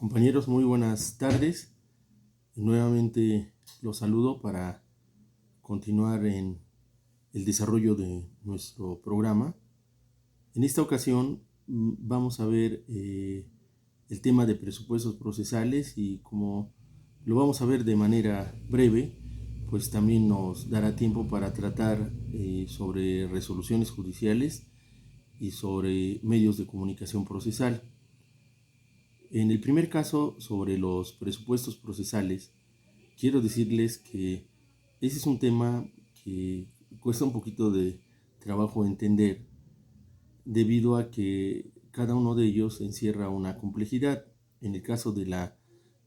Compañeros, muy buenas tardes. Nuevamente los saludo para continuar en el desarrollo de nuestro programa. En esta ocasión vamos a ver el tema de presupuestos procesales y como lo vamos a ver de manera breve, pues también nos dará tiempo para tratar sobre resoluciones judiciales y sobre medios de comunicación procesal. En el primer caso, sobre los presupuestos procesales, quiero decirles que ese es un tema que cuesta un poquito de trabajo entender debido a que cada uno de ellos encierra una complejidad. En el caso de la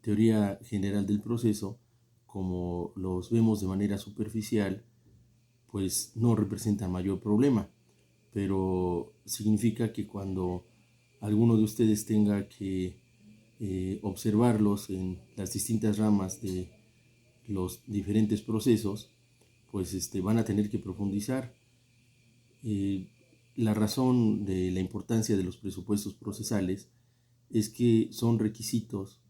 teoría general del proceso, como los vemos de manera superficial, pues no representan mayor problema, pero significa que cuando alguno de ustedes tenga que observarlos en las distintas ramas de los diferentes procesos, pues van a tener que profundizar. Eh, la razón de la importancia de los presupuestos procesales es que son requisitos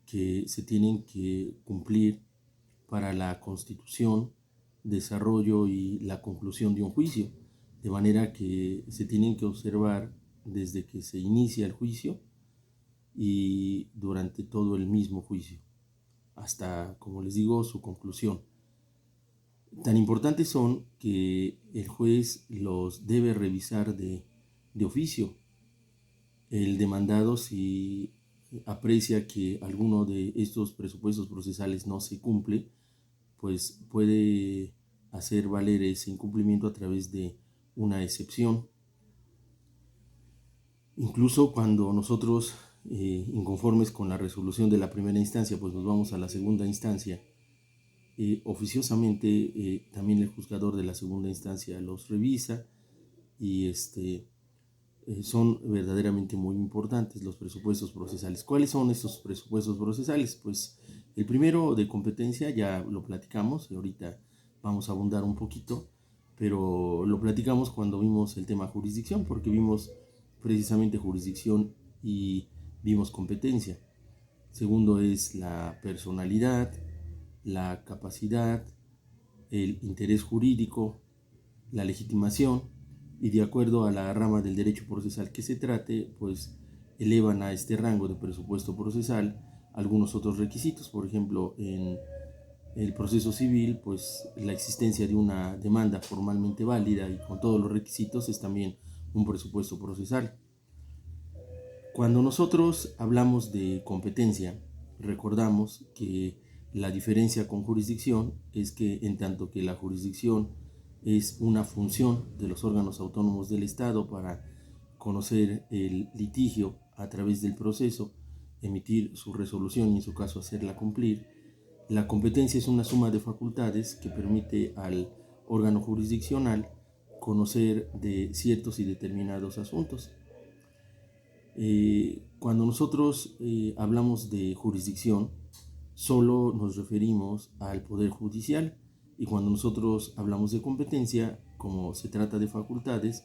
que se tienen que cumplir para la constitución, desarrollo y la conclusión de un juicio, de manera que se tienen que observar desde que se inicia el juicio y durante todo el mismo juicio, hasta, como les digo, su conclusión. Tan importantes son que el juez los debe revisar de oficio. El demandado, si aprecia que alguno de estos presupuestos procesales no se cumple, pues puede hacer valer ese incumplimiento a través de una excepción. Incluso cuando nosotros, inconformes con la resolución de la primera instancia, pues nos vamos a la segunda instancia, oficiosamente también el juzgador de la segunda instancia los revisa y son verdaderamente muy importantes los presupuestos procesales. ¿Cuáles son estos presupuestos procesales? Pues el primero de competencia ya lo platicamos y ahorita vamos a abundar un poquito, pero lo platicamos cuando vimos el tema jurisdicción, porque vimos precisamente jurisdicción y vimos competencia. Segundo es la personalidad, la capacidad, el interés jurídico, la legitimación, y de acuerdo a la rama del derecho procesal que se trate, pues elevan a este rango de presupuesto procesal algunos otros requisitos. Por ejemplo, en el proceso civil, pues la existencia de una demanda formalmente válida y con todos los requisitos es también un presupuesto procesal. Cuando nosotros hablamos de competencia, recordamos que la diferencia con jurisdicción es que en tanto que la jurisdicción es una función de los órganos autónomos del Estado para conocer el litigio a través del proceso, emitir su resolución y en su caso hacerla cumplir, la competencia es una suma de facultades que permite al órgano jurisdiccional conocer de ciertos y determinados asuntos. Cuando nosotros hablamos de jurisdicción, solo nos referimos al Poder Judicial, y cuando nosotros hablamos de competencia, como se trata de facultades,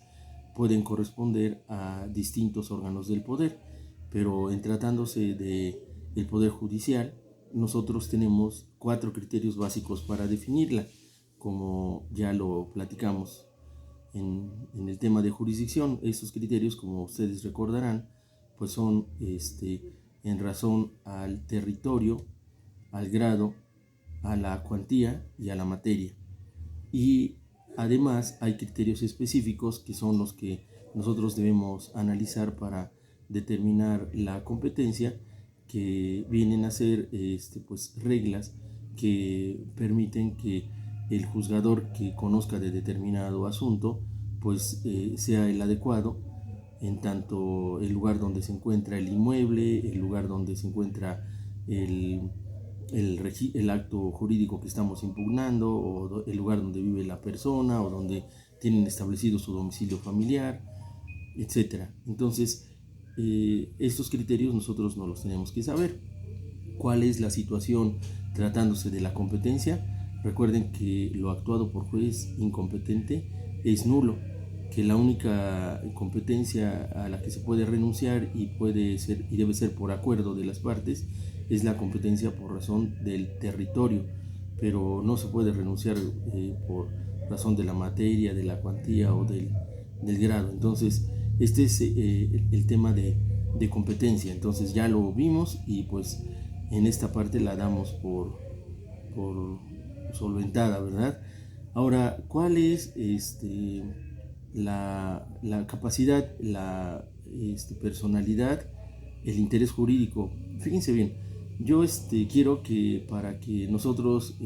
pueden corresponder a distintos órganos del poder, pero en tratándose del Poder Judicial, nosotros tenemos 4 criterios básicos para definirla, como ya lo platicamos en el tema de jurisdicción. Estos criterios, como ustedes recordarán, pues son en razón al territorio, al grado, a la cuantía y a la materia. Y además hay criterios específicos que son los que nosotros debemos analizar para determinar la competencia, que vienen a ser pues reglas que permiten que el juzgador que conozca de determinado asunto pues sea el adecuado en tanto el lugar donde se encuentra el inmueble, el lugar donde se encuentra el acto jurídico que estamos impugnando, o el lugar donde vive la persona, o donde tienen establecido su domicilio familiar, etc. Entonces, estos criterios nosotros no los tenemos que saber. ¿Cuál es la situación tratándose de la competencia? Recuerden que lo actuado por juez incompetente es nulo. que la única competencia a la que se puede renunciar y debe ser por acuerdo de las partes es la competencia por razón del territorio, pero no se puede renunciar por razón de la materia, de la cuantía o del grado. Entonces, este es el tema de competencia. Entonces ya lo vimos y pues en esta parte la damos por solventada, ¿verdad? Ahora, ¿cuál es la capacidad, la personalidad, el interés jurídico? Fíjense bien, yo quiero que para que nosotros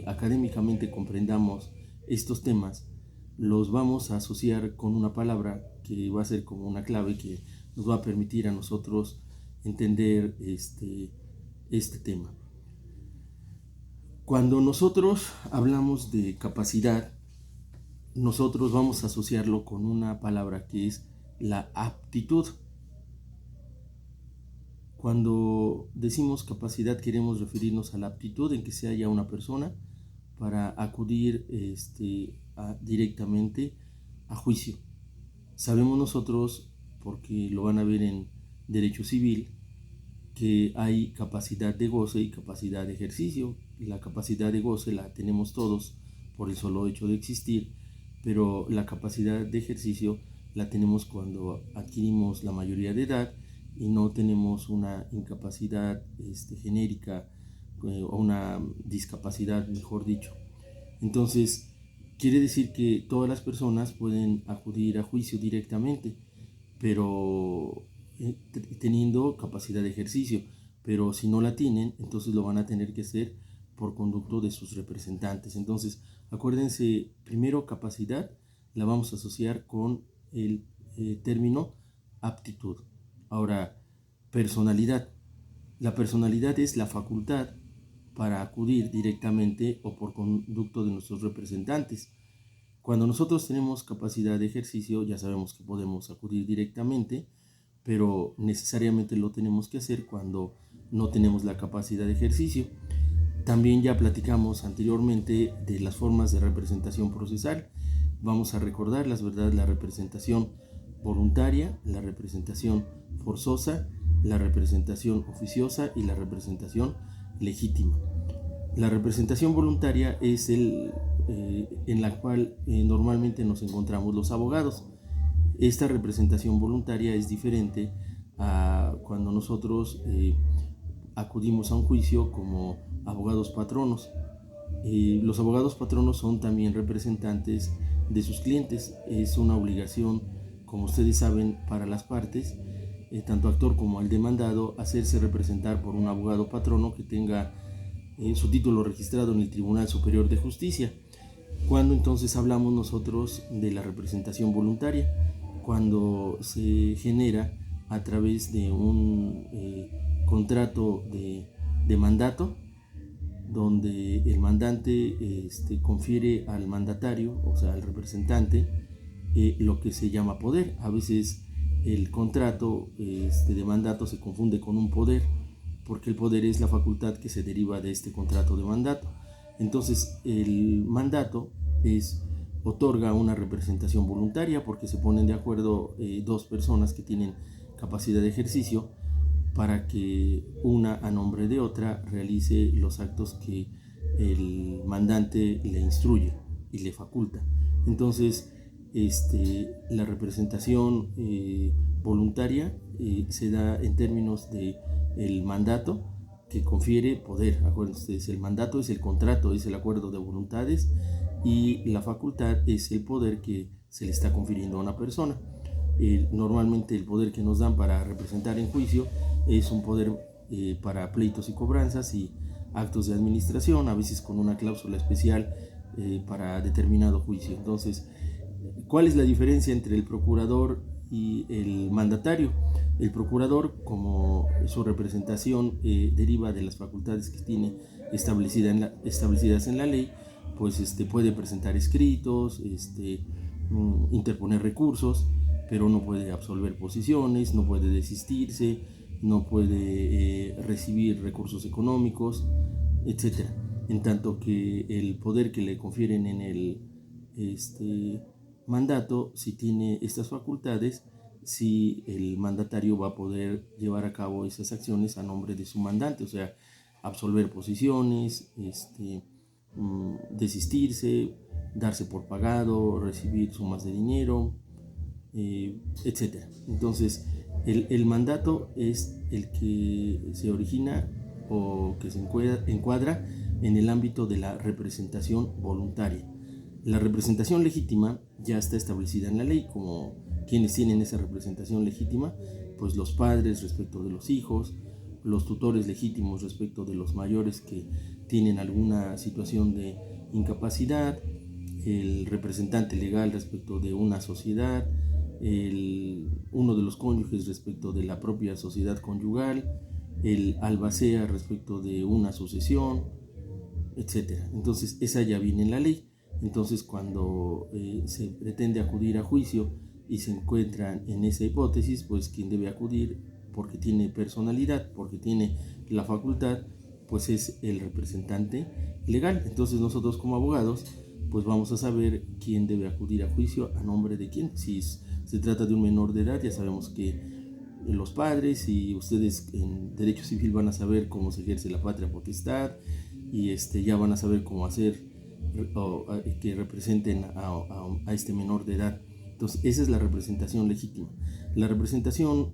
académicamente comprendamos estos temas, los vamos a asociar con una palabra que va a ser como una clave que nos va a permitir a nosotros entender este tema. Cuando nosotros hablamos de capacidad, nosotros vamos a asociarlo con una palabra que es la aptitud. Cuando decimos capacidad queremos referirnos a la aptitud en que se halla una persona para acudir directamente a juicio. Sabemos nosotros, porque lo van a ver en derecho civil, que hay capacidad de goce y capacidad de ejercicio. La capacidad de goce la tenemos todos por el solo hecho de existir, pero la capacidad de ejercicio la tenemos cuando adquirimos la mayoría de edad y no tenemos una incapacidad genérica o una discapacidad, mejor dicho. Entonces, quiere decir que todas las personas pueden acudir a juicio directamente, pero teniendo capacidad de ejercicio, pero si no la tienen, entonces lo van a tener que hacer por conducto de sus representantes. Entonces, acuérdense, primero capacidad la vamos a asociar con el término aptitud. Ahora, personalidad. La personalidad es la facultad para acudir directamente o por conducto de nuestros representantes. Cuando nosotros tenemos capacidad de ejercicio, ya sabemos que podemos acudir directamente, pero necesariamente lo tenemos que hacer cuando no tenemos la capacidad de ejercicio. También ya platicamos anteriormente de las formas de representación procesal. Vamos a recordarlas, ¿verdad? La representación voluntaria, la representación forzosa, la representación oficiosa y la representación legítima. La representación voluntaria es en la cual normalmente nos encontramos los abogados. Esta representación voluntaria es diferente a cuando nosotros acudimos a un juicio como abogados patronos. Los abogados patronos son también representantes de sus clientes. Es una obligación, como ustedes saben, para las partes, tanto actor como el demandado, hacerse representar por un abogado patrono que tenga su título registrado en el Tribunal Superior de Justicia. Cuando entonces hablamos nosotros de la representación voluntaria, cuando se genera a través de un contrato de mandato, donde el mandante confiere al mandatario, o sea, al representante, lo que se llama poder. A veces el contrato de mandato se confunde con un poder, porque el poder es la facultad que se deriva de este contrato de mandato. Entonces, el mandato otorga una representación voluntaria porque se ponen de acuerdo dos personas que tienen capacidad de ejercicio para que una a nombre de otra realice los actos que el mandante le instruye y le faculta. Entonces, la representación voluntaria se da en términos de el mandato que confiere poder. Acuérdense ustedes, el mandato es el contrato, es el acuerdo de voluntades, y la facultad es el poder que se le está confiriendo a una persona. Normalmente el poder que nos dan para representar en juicio es un poder para pleitos y cobranzas y actos de administración, a veces con una cláusula especial para determinado juicio. Entonces, ¿cuál es la diferencia entre el procurador y el mandatario? El procurador, como su representación deriva de las facultades que tiene establecidas en la ley, pues puede presentar escritos, interponer recursos, pero no puede absolver posiciones, no puede desistirse, no puede recibir recursos económicos, etc. En tanto que el poder que le confieren en el mandato, si tiene estas facultades, si el mandatario va a poder llevar a cabo esas acciones a nombre de su mandante, o sea, absolver posiciones, desistirse, darse por pagado, recibir sumas de dinero, etc. Entonces, el mandato es el que se origina o que se encuadra en el ámbito de la representación voluntaria. La representación legítima ya está establecida en la ley, como quienes tienen esa representación legítima, pues los padres respecto de los hijos, los tutores legítimos respecto de los mayores que tienen alguna situación de incapacidad, el representante legal respecto de una sociedad, uno de los cónyuges respecto de la propia sociedad conyugal, el albacea respecto de una sucesión, etc. Entonces esa ya viene en la ley. Entonces cuando se pretende acudir a juicio y se encuentran en esa hipótesis, pues quien debe acudir porque tiene personalidad, porque tiene la facultad, pues es el representante legal. Entonces nosotros como abogados pues vamos a saber quién debe acudir a juicio a nombre de quién. Si se trata de un menor de edad, ya sabemos que los padres y ustedes en derecho civil van a saber cómo se ejerce la patria potestad y ya van a saber cómo hacer que representen a este menor de edad. Entonces esa es la representación legítima. La representación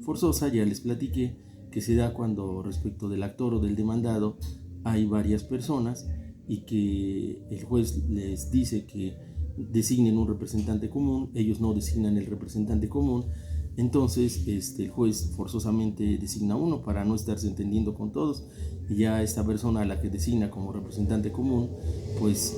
forzosa, ya les platiqué, que se da cuando respecto del actor o del demandado hay varias personas y que el juez les dice que designen un representante común, ellos no designan el representante común, entonces el juez forzosamente designa uno para no estarse entendiendo con todos, y ya esta persona a la que designa como representante común pues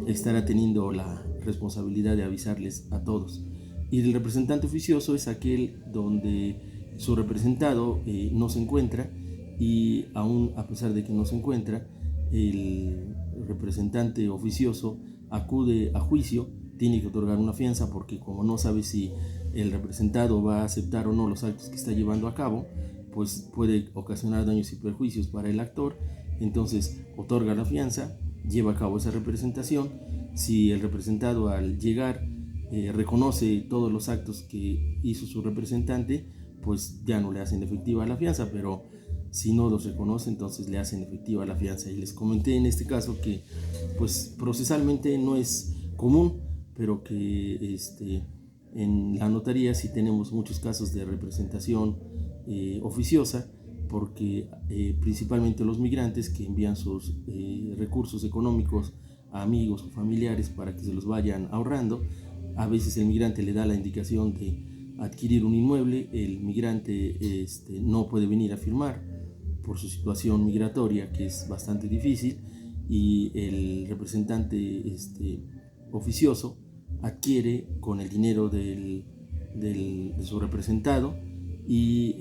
estará teniendo la responsabilidad de avisarles a todos. Y el representante oficioso es aquel donde su representado no se encuentra, y aún a pesar de que no se encuentra, el representante oficioso acude a juicio, tiene que otorgar una fianza porque como no sabe si el representado va a aceptar o no los actos que está llevando a cabo, pues puede ocasionar daños y perjuicios para el actor. Entonces otorga la fianza, lleva a cabo esa representación. Si el representado al llegar reconoce todos los actos que hizo su representante, pues ya no le hacen efectiva la fianza, pero si no los reconoce, entonces le hacen efectiva la fianza. Y les comenté en este caso que pues procesalmente no es común, pero que en la notaría sí tenemos muchos casos de representación oficiosa, porque principalmente los migrantes que envían sus recursos económicos a amigos o familiares para que se los vayan ahorrando, a veces el migrante le da la indicación de adquirir un inmueble, el migrante no puede venir a firmar por su situación migratoria, que es bastante difícil, y el representante oficioso adquiere con el dinero de su representado, y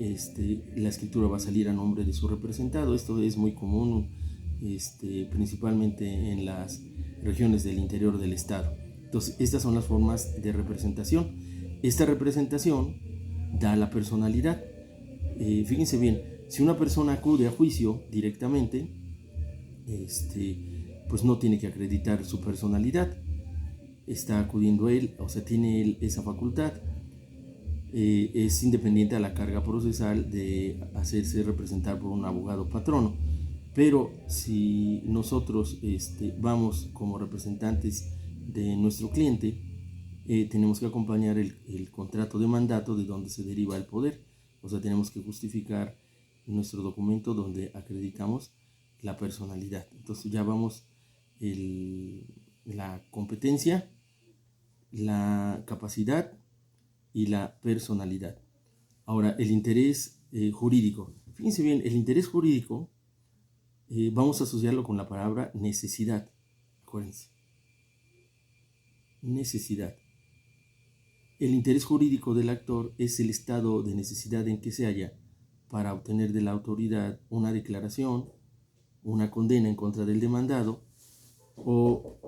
la escritura va a salir a nombre de su representado. Esto es muy común principalmente en las regiones del interior del estado. Entonces estas son las formas de representación. Esta representación da la personalidad. Fíjense bien, si una persona acude a juicio directamente, pues no tiene que acreditar su personalidad, está acudiendo él, o sea, tiene él esa facultad. Es independiente a la carga procesal de hacerse representar por un abogado patrono. Pero si nosotros vamos como representantes de nuestro cliente, tenemos que acompañar el contrato de mandato de donde se deriva el poder. O sea, tenemos que justificar nuestro documento donde acreditamos la personalidad. Entonces ya vamos la competencia, la capacidad y la personalidad. Ahora, el interés jurídico. Fíjense bien, el interés jurídico vamos a asociarlo con la palabra necesidad. Acuérdense. Necesidad. El interés jurídico del actor es el estado de necesidad en que se halla para obtener de la autoridad una declaración, una condena en contra del demandado, o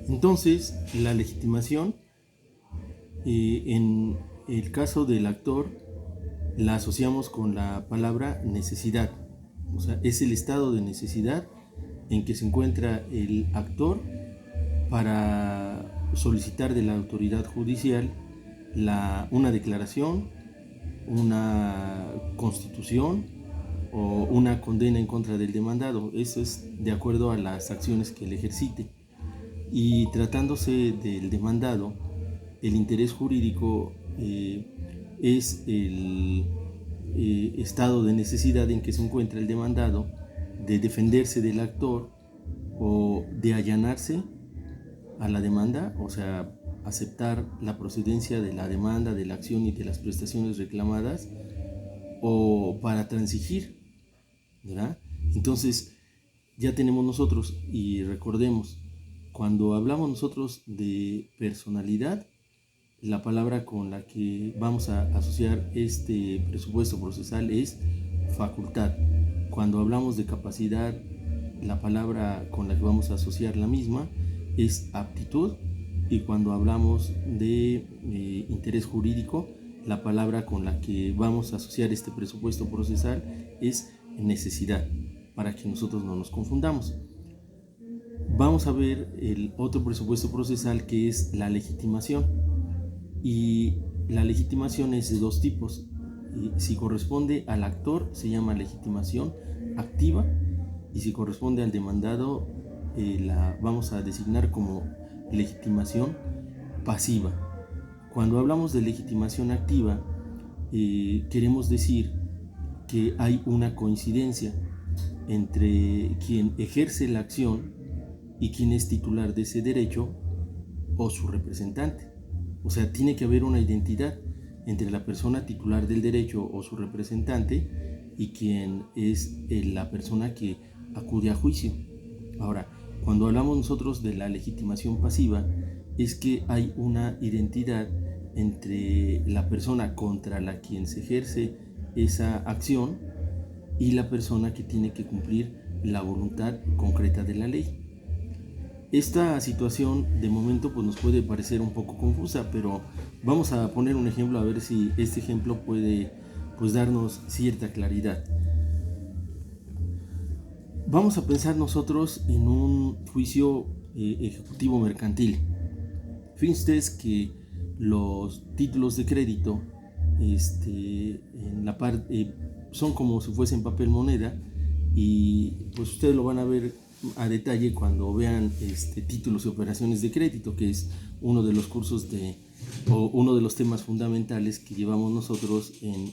entonces la legitimación, en el caso del actor, la asociamos con la palabra necesidad. O sea, es el estado de necesidad en que se encuentra el actor para solicitar de la autoridad judicial una declaración, una constitución o una condena en contra del demandado. Eso es de acuerdo a las acciones que él ejercite. Y tratándose del demandado, el interés jurídico es el estado de necesidad en que se encuentra el demandado de defenderse del actor o de allanarse a la demanda, o sea, aceptar la procedencia de la demanda, de la acción y de las prestaciones reclamadas, o para transigir, ¿verdad? Entonces, ya tenemos nosotros, y recordemos, cuando hablamos nosotros de personalidad, la palabra con la que vamos a asociar este presupuesto procesal es facultad. Cuando hablamos de capacidad, la palabra con la que vamos a asociar la misma es aptitud, y cuando hablamos de interés jurídico, la palabra con la que vamos a asociar este presupuesto procesal es necesidad, para que nosotros no nos confundamos. Vamos a ver el otro presupuesto procesal, que es la legitimación. Y la legitimación es de dos tipos. Si corresponde al actor, se llama legitimación activa, y si corresponde al demandado, la vamos a designar como legitimación pasiva. Cuando hablamos de legitimación activa, queremos decir que hay una coincidencia entre quien ejerce la acción y quien es titular de ese derecho o su representante. O sea, tiene que haber una identidad entre la persona titular del derecho o su representante y quien es la persona que acude a juicio. Ahora, cuando hablamos nosotros de la legitimación pasiva, es que hay una identidad entre la persona contra la quien se ejerce esa acción y la persona que tiene que cumplir la voluntad concreta de la ley. Esta situación de momento pues nos puede parecer un poco confusa, pero vamos a poner un ejemplo a ver si este ejemplo puede pues darnos cierta claridad. Vamos a pensar nosotros en un juicio ejecutivo mercantil. Fíjense ustedes que los títulos de crédito en la parte son como si fuesen papel moneda, y pues ustedes lo van a ver a detalle cuando vean títulos y operaciones de crédito, que es uno de los cursos o uno de los temas fundamentales que llevamos nosotros en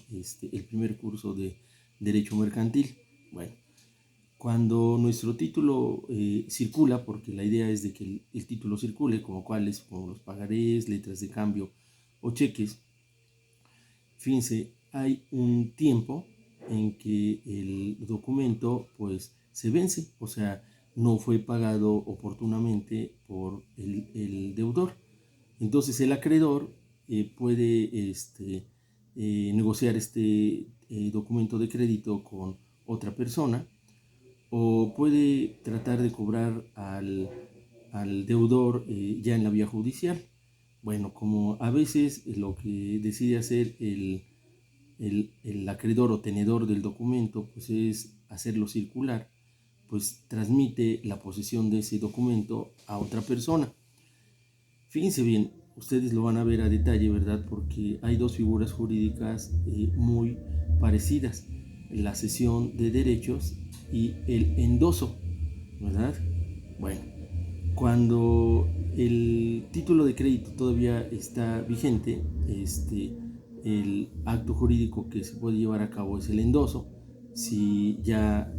el primer curso de Derecho Mercantil. Bueno, cuando nuestro título circula, porque la idea es de que el título circule, como los pagarés, letras de cambio o cheques, fíjense, hay un tiempo en que el documento pues se vence, o sea, no fue pagado oportunamente por el deudor. Entonces el acreedor puede negociar documento de crédito con otra persona, o puede tratar de cobrar al deudor ya en la vía judicial. Bueno, como a veces lo que decide hacer el acreedor o tenedor del documento pues es hacerlo circular, pues transmite la posesión de ese documento a otra persona. Fíjense bien, ustedes lo van a ver a detalle, ¿verdad? Porque hay dos figuras jurídicas muy parecidas: la cesión de derechos y el endoso, ¿verdad? Bueno, cuando el título de crédito todavía está vigente, el acto jurídico que se puede llevar a cabo es el endoso. Si ya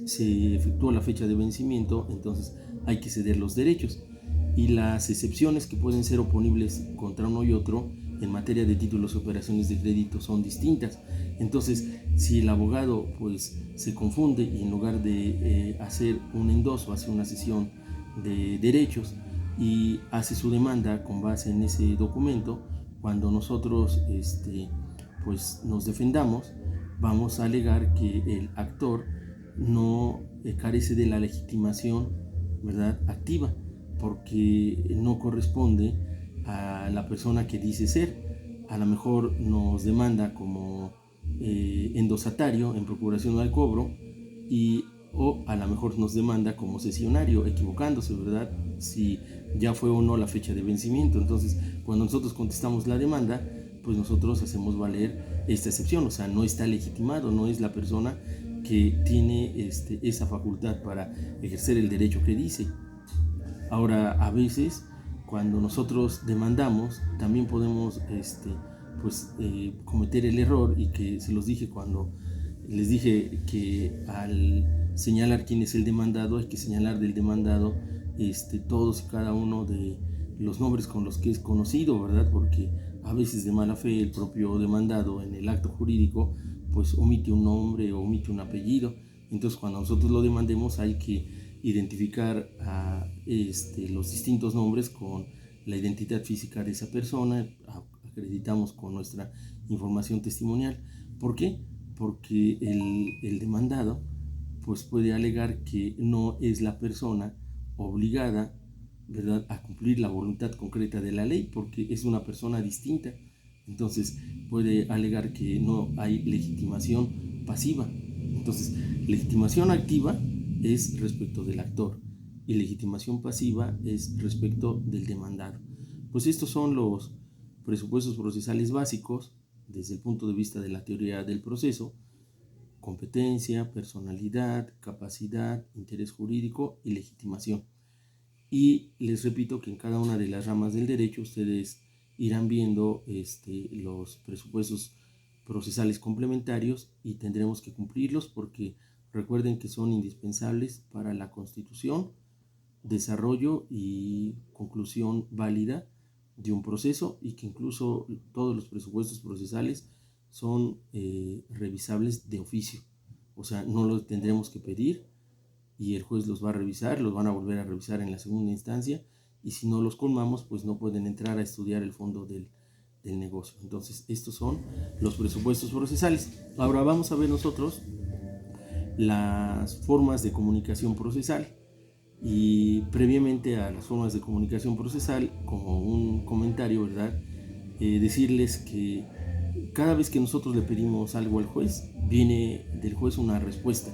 se efectuó la fecha de vencimiento, entonces hay que ceder los derechos, y las excepciones que pueden ser oponibles contra uno y otro en materia de títulos y operaciones de crédito son distintas. Entonces, si el abogado pues se confunde y en lugar de hacer un endoso hace una cesión de derechos y hace su demanda con base en ese documento, cuando nosotros pues nos defendamos, vamos a alegar que el actor no carece de la legitimación, ¿verdad?, activa, porque no corresponde a la persona que dice ser. A lo mejor nos demanda como endosatario en procuración al cobro, y o a lo mejor nos demanda como cesionario, equivocándose, ¿verdad? Si ya fue o no la fecha de vencimiento. Entonces, cuando nosotros contestamos la demanda, pues nosotros hacemos valer esta excepción, o sea, no está legitimado, no es la persona que tiene esa facultad para ejercer el derecho que dice. Ahora, a veces, cuando nosotros demandamos, también podemos cometer el error, y que se los dije cuando les dije que al señalar quién es el demandado, hay que señalar del demandado todos y cada uno de los nombres con los que es conocido, ¿verdad? Porque a veces de mala fe el propio demandado en el acto jurídico pues omite un nombre o omite un apellido. Entonces, cuando nosotros lo demandemos, hay que identificar a los distintos nombres con la identidad física de esa persona, acreditamos con nuestra información testimonial. ¿Por qué? Porque el demandado pues puede alegar que no es la persona obligada, ¿verdad?, a cumplir la voluntad concreta de la ley, porque es una persona distinta. Entonces puede alegar que no hay legitimación pasiva. Entonces, legitimación activa es respecto del actor y legitimación pasiva es respecto del demandado. Pues estos son los presupuestos procesales básicos desde el punto de vista de la teoría del proceso: competencia, personalidad, capacidad, interés jurídico y legitimación. Y les repito que en cada una de las ramas del derecho ustedes irán viendo los presupuestos procesales complementarios, y tendremos que cumplirlos porque recuerden que son indispensables para la constitución, desarrollo y conclusión válida de un proceso, y que incluso todos los presupuestos procesales son revisables de oficio. O sea, no los tendremos que pedir y el juez los va a revisar, los van a volver a revisar en la segunda instancia, y si no los colmamos, pues no pueden entrar a estudiar el fondo del negocio. Entonces, estos son los presupuestos procesales. Ahora vamos a ver nosotros las formas de comunicación procesal. Y previamente a las formas de comunicación procesal, como un comentario, ¿verdad? Decirles que cada vez que nosotros le pedimos algo al juez, viene del juez una respuesta.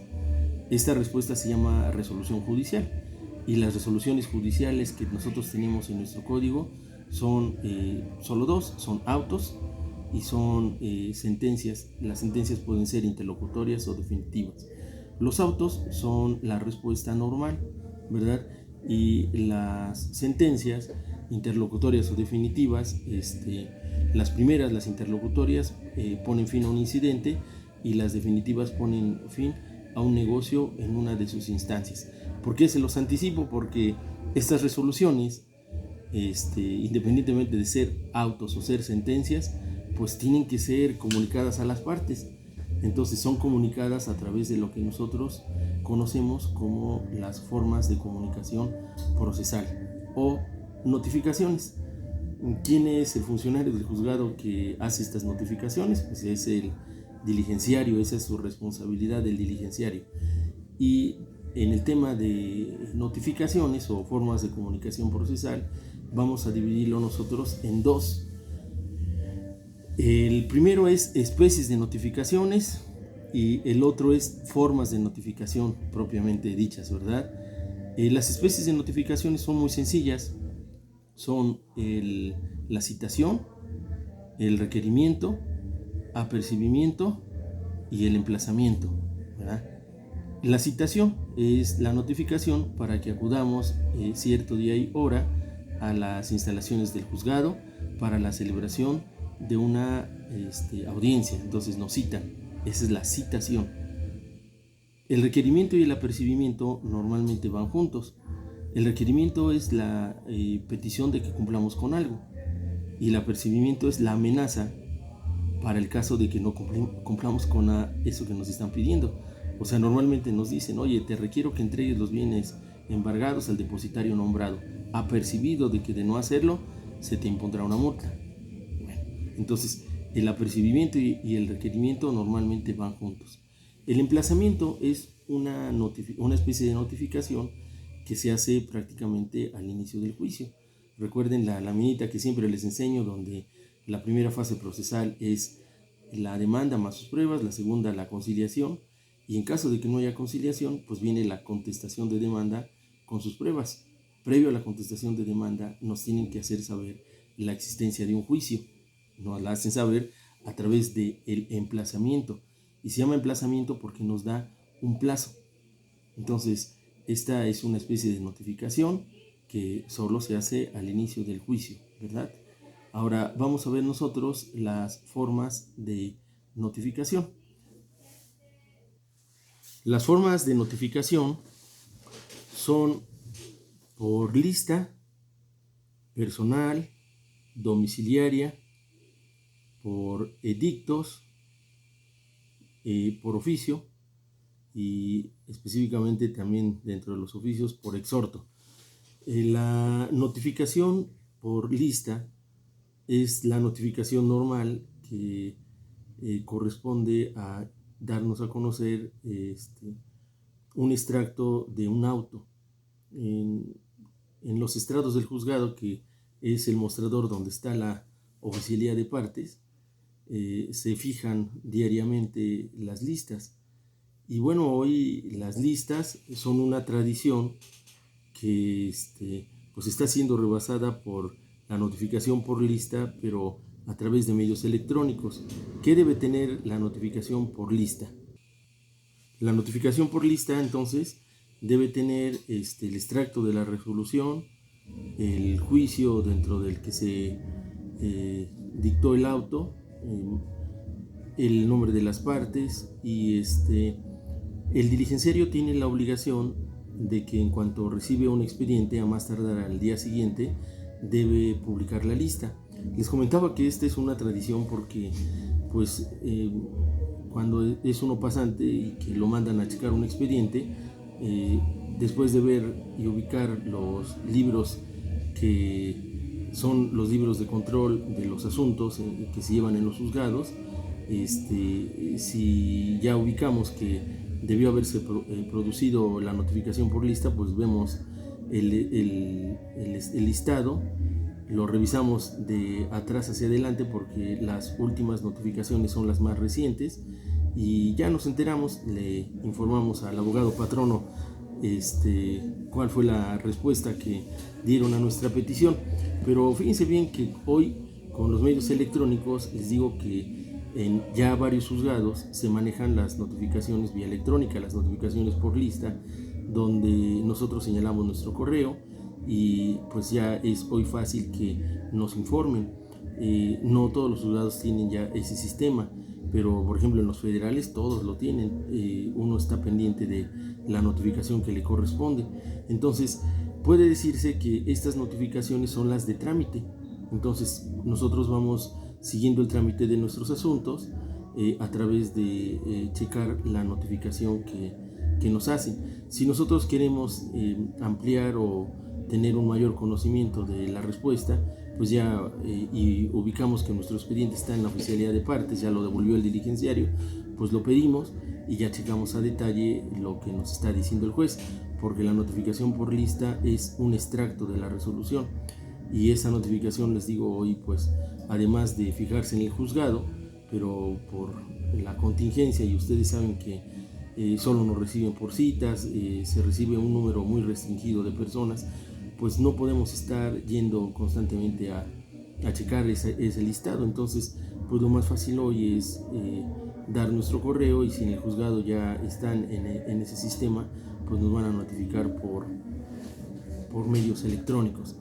Esta respuesta se llama resolución judicial, y las resoluciones judiciales que nosotros tenemos en nuestro código son solo dos: son autos y son sentencias. Las sentencias pueden ser interlocutorias o definitivas. Los autos son la respuesta normal, ¿verdad? Y las sentencias interlocutorias o definitivas, las primeras, las interlocutorias, ponen fin a un incidente, y las definitivas ponen fin a un negocio en una de sus instancias. ¿Por qué se los anticipo? Porque estas resoluciones, independientemente de ser autos o ser sentencias, pues tienen que ser comunicadas a las partes. Entonces son comunicadas a través de lo que nosotros conocemos como las formas de comunicación procesal o notificaciones. ¿Quién es el funcionario del juzgado que hace estas notificaciones? Pues es el diligenciario, esa es su responsabilidad del diligenciario. Y en el tema de notificaciones o formas de comunicación procesal, vamos a dividirlo nosotros en dos. El primero es especies de notificaciones y el otro es formas de notificación propiamente dichas, ¿verdad? Las especies de notificaciones son muy sencillas. Son la citación, el requerimiento, apercibimiento y el emplazamiento, ¿verdad? La citación es la notificación para que acudamos cierto día y hora a las instalaciones del juzgado para la celebración de una audiencia. Entonces nos citan, esa es la citación. El requerimiento y el apercibimiento normalmente van juntos. El requerimiento es la petición de que cumplamos con algo, y el apercibimiento es la amenaza para el caso de que no cumplamos con eso que nos están pidiendo. O sea, normalmente nos dicen: oye, te requiero que entregues los bienes embargados al depositario nombrado. Apercibido de que de no hacerlo, se te impondrá una multa. Bueno, entonces el apercibimiento y el requerimiento normalmente van juntos. El emplazamiento es una especie de notificación que se hace prácticamente al inicio del juicio. Recuerden la laminita que siempre les enseño, donde la primera fase procesal es la demanda más sus pruebas, la segunda la conciliación y en caso de que no haya conciliación, pues viene la contestación de demanda con sus pruebas. Previo a la contestación de demanda nos tienen que hacer saber la existencia de un juicio. Nos la hacen saber a través del emplazamiento, y se llama emplazamiento porque nos da un plazo. Entonces, esta es una especie de notificación que solo se hace al inicio del juicio, ¿verdad? Ahora vamos a ver nosotros las formas de notificación. Las formas de notificación son por lista, personal, domiciliaria, por edictos, por oficio, y específicamente también dentro de los oficios por exhorto. La notificación por lista es la notificación normal que corresponde a darnos a conocer un extracto de un auto. En los estrados del juzgado, que es el mostrador donde está la oficialía de partes, se fijan diariamente las listas. Y bueno, hoy las listas son una tradición que pues está siendo rebasada por la notificación por lista, pero a través de medios electrónicos. ¿Qué debe tener la notificación por lista? La notificación por lista, entonces, debe tener el extracto de la resolución, el juicio dentro del que se dictó el auto, el nombre de las partes, y el diligenciario tiene la obligación de que en cuanto recibe un expediente, a más tardar al día siguiente, debe publicar la lista. Les comentaba que esta es una tradición porque pues cuando es uno pasante y que lo mandan a checar un expediente, después de ver y ubicar los libros que son los libros de control de los asuntos que se llevan en los juzgados, si ya ubicamos que debió haberse producido la notificación por lista, pues vemos el listado, lo revisamos de atrás hacia adelante porque las últimas notificaciones son las más recientes, y ya nos enteramos, le informamos al abogado patrono cuál fue la respuesta que dieron a nuestra petición. Pero fíjense bien que hoy con los medios electrónicos, les digo que en ya varios juzgados se manejan las notificaciones vía electrónica, las notificaciones por lista, donde nosotros señalamos nuestro correo y pues ya es hoy fácil que nos informen. No todos los juzgados tienen ya ese sistema, pero por ejemplo en los federales todos lo tienen. Uno está pendiente de la notificación que le corresponde. Entonces puede decirse que estas notificaciones son las de trámite. Entonces nosotros vamos siguiendo el trámite de nuestros asuntos a través de checar la notificación que nos hacen. Si nosotros queremos ampliar o tener un mayor conocimiento de la respuesta, pues ya y ubicamos que nuestro expediente está en la oficialía de partes, ya lo devolvió el diligenciario, pues lo pedimos y ya checamos a detalle lo que nos está diciendo el juez, porque la notificación por lista es un extracto de la resolución, y esa notificación, les digo hoy, pues además de fijarse en el juzgado, pero por la contingencia, y ustedes saben que solo nos reciben por citas, se recibe un número muy restringido de personas, pues no podemos estar yendo constantemente a checar ese listado. Entonces pues lo más fácil hoy es dar nuestro correo, y si en el juzgado ya están en ese sistema, pues nos van a notificar por medios electrónicos,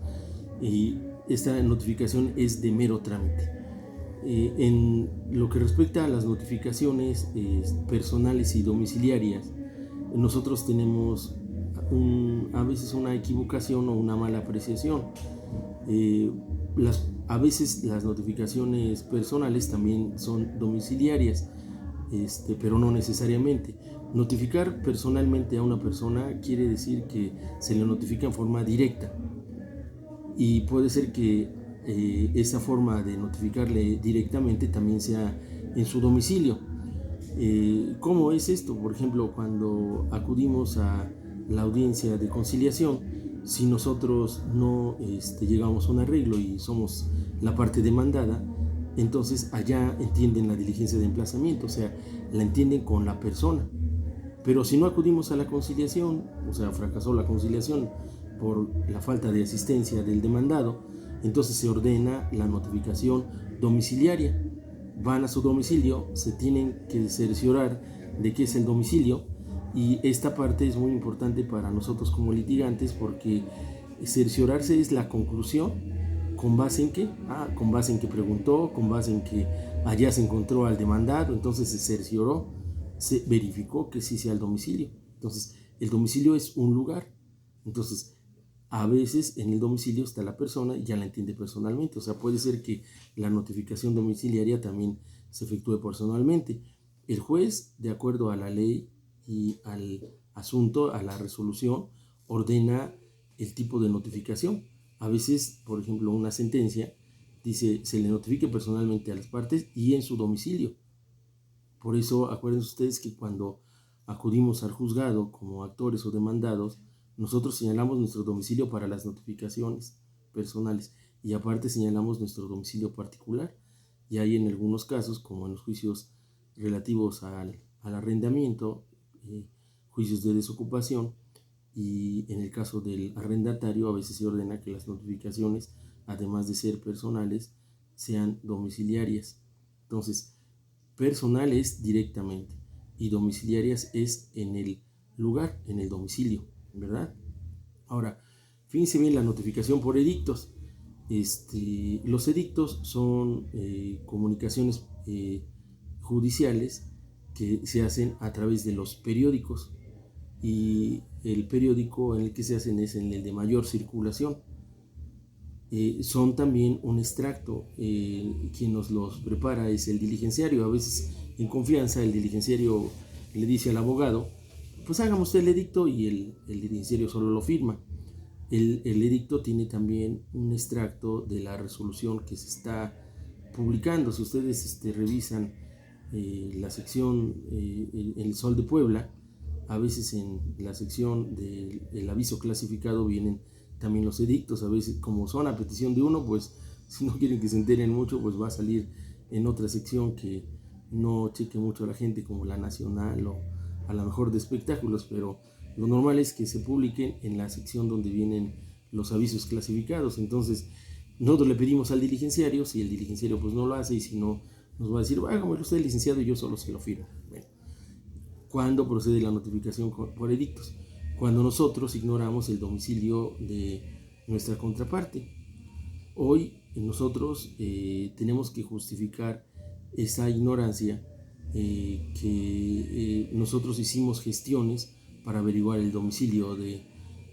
y esta notificación es de mero trámite. En lo que respecta a las notificaciones personales y domiciliarias, nosotros tenemos a veces una equivocación o una mala apreciación. A veces las notificaciones personales también son domiciliarias, pero no necesariamente. Notificar personalmente a una persona quiere decir que se le notifica en forma directa, y puede ser que esa forma de notificarle directamente también sea en su domicilio. ¿Cómo es esto? Por ejemplo, cuando acudimos a la audiencia de conciliación, si nosotros no llegamos a un arreglo y somos la parte demandada, entonces allá entienden la diligencia de emplazamiento, o sea, la entienden con la persona. Pero si no acudimos a la conciliación, o sea, fracasó la conciliación por la falta de asistencia del demandado, entonces se ordena la notificación domiciliaria. Van a su domicilio, se tienen que cerciorar de qué es el domicilio, y esta parte es muy importante para nosotros como litigantes, porque cerciorarse es la conclusión. ¿Con base en qué? Con base en que preguntó, con base en que allá se encontró al demandado, entonces se cercioró, se verificó que sí sea el domicilio. Entonces, el domicilio es un lugar. Entonces, a veces en el domicilio está la persona y ya la entiende personalmente. O sea, puede ser que la notificación domiciliaria también se efectúe personalmente. El juez, de acuerdo a la ley y al asunto, a la resolución, ordena el tipo de notificación. A veces, por ejemplo, una sentencia dice se le notifique personalmente a las partes y en su domicilio. Por eso, acuérdense ustedes que cuando acudimos al juzgado como actores o demandados, nosotros señalamos nuestro domicilio para las notificaciones personales y aparte señalamos nuestro domicilio particular. Y hay en algunos casos, como en los juicios relativos al arrendamiento, juicios de desocupación, y en el caso del arrendatario a veces se ordena que las notificaciones, además de ser personales, sean domiciliarias. Entonces, personales directamente y domiciliarias es en el lugar, en el domicilio, ¿verdad? Ahora, fíjense bien la notificación por edictos. Los edictos son comunicaciones judiciales que se hacen a través de los periódicos, y el periódico en el que se hacen es en el de mayor circulación. Son también un extracto, quien nos los prepara es el diligenciario. A veces en confianza el diligenciario le dice al abogado, pues hágame usted el edicto, y el diligenciario solo lo firma. El edicto tiene también un extracto de la resolución que se está publicando. Si ustedes revisan la sección El Sol de Puebla, a veces en la sección del aviso clasificado vienen también los edictos. A veces, como son a petición de uno, pues si no quieren que se enteren mucho, pues va a salir en otra sección que no cheque mucho a la gente, como la nacional o a lo mejor de espectáculos, pero lo normal es que se publiquen en la sección donde vienen los avisos clasificados. Entonces, nosotros le pedimos al diligenciario, si el diligenciario pues no lo hace, y si no, nos va a decir, hágame usted licenciado y yo solo se lo firmo. Bueno, ¿cuándo procede la notificación por edictos? Cuando nosotros ignoramos el domicilio de nuestra contraparte. Hoy nosotros tenemos que justificar esa ignorancia, que nosotros hicimos gestiones para averiguar el domicilio de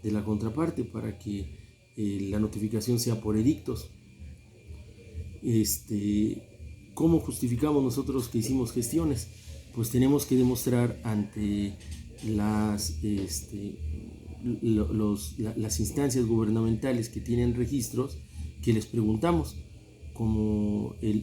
la contraparte para que la notificación sea por edictos. ¿Cómo justificamos nosotros que hicimos gestiones? Pues tenemos que demostrar ante las instancias gubernamentales que tienen registros, que les preguntamos, como el